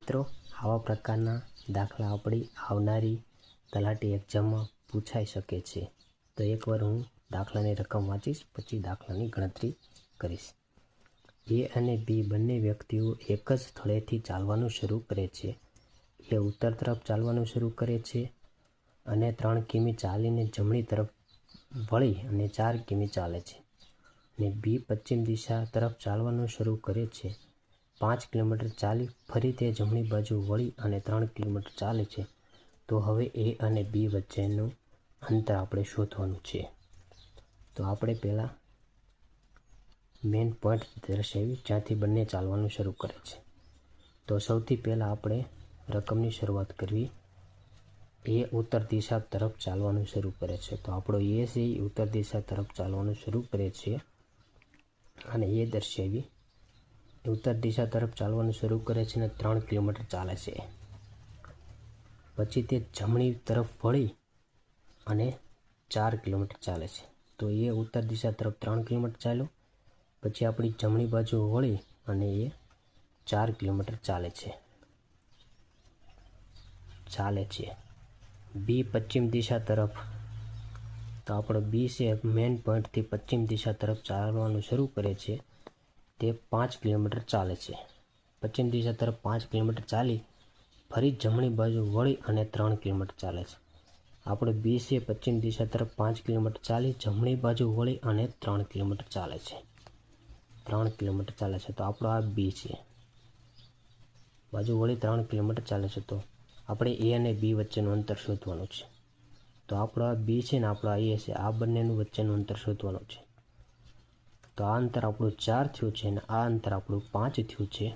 મિત્રો, આવા પ્રકારના દાખલા આપણી આવનારી તલાટી એક્ઝામમાં પૂછાઈ શકે છે. તો એકવાર હું દાખલાની રકમ વાંચીશ, પછી દાખલાની ગણતરી કરીશ. એ અને બી બંને વ્યક્તિઓ એક જ સ્થળેથી ચાલવાનું શરૂ કરે છે. એ ઉત્તર તરફ ચાલવાનું શરૂ કરે છે અને 3 કિમી ચાલીને જમણી તરફ વળી અને 4 કિમી ચાલે છે. અને બી પશ્ચિમ દિશા તરફ ચાલવાનું શરૂ કરે છે. 5 કિલોમીટર ચાલી ફરી તે જમણી બાજુ વળી અને 3 કિલોમીટર ચાલે છે. તો હવે એ અને બી વચ્ચેનું અંતર આપણે શોધવાનું છે. તો આપણે પહેલાં મેઇન પોઈન્ટ દર્શાવી જ્યાંથી બંને ચાલવાનું શરૂ કરે છે. તો સૌથી પહેલાં આપણે રકમની શરૂઆત કરવી. એ ઉત્તર દિશા તરફ ચાલવાનું શરૂ કરે છે. તો આપણો એ છે એ ઉત્તર દિશા તરફ ચાલવાનું શરૂ કરે છે અને એ દર્શાવી. ઉત્તર દિશા તરફ ચાલવાનું શરૂ કરે છે અને 3 કિલોમીટર ચાલે છે. પછી તે જમણી તરફ વળી અને 4 કિલોમીટર ચાલે છે. તો એ ઉત્તર દિશા તરફ 3 કિલોમીટર ચાલ્યો. પછી આપણી જમણી બાજુ વળી અને એ 4 કિલોમીટર ચાલે છે. બી પશ્ચિમ દિશા તરફ. તો આપણો બી છે મેઇન પોઈન્ટથી પશ્ચિમ દિશા તરફ ચાલવાનું શરૂ કરે છે. તે 5 કિલોમીટર ચાલે છે. પશ્ચિમ દિશા તરફ 5 કિલોમીટર ચાલી ફરી જમણી બાજુ વળી અને 3 કિલોમીટર ચાલે છે. આપણે બી છે પશ્ચિમ દિશા તરફ 5 કિલોમીટર ચાલી જમણી બાજુ વળી અને 3 કિલોમીટર ચાલે છે. 3 કિલોમીટર ચાલે છે. તો આપણો આ બી છે. બાજુ વળી 3 કિલોમીટર ચાલે છે. તો આપણે એ અને બી વચ્ચેનું અંતર શોધવાનું છે. તો આપણો આ બી છે ને આપણો આ એ છે. આ બંનેનું વચ્ચેનું અંતર શોધવાનું છે. તો આ અંતર આપણું 4 થયું છે અને આ અંતર આપણું 5 થયું છે.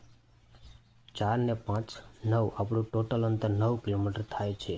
4 ને 5 9. આપણું ટોટલ અંતર 9 કિલોમીટર થાય છે.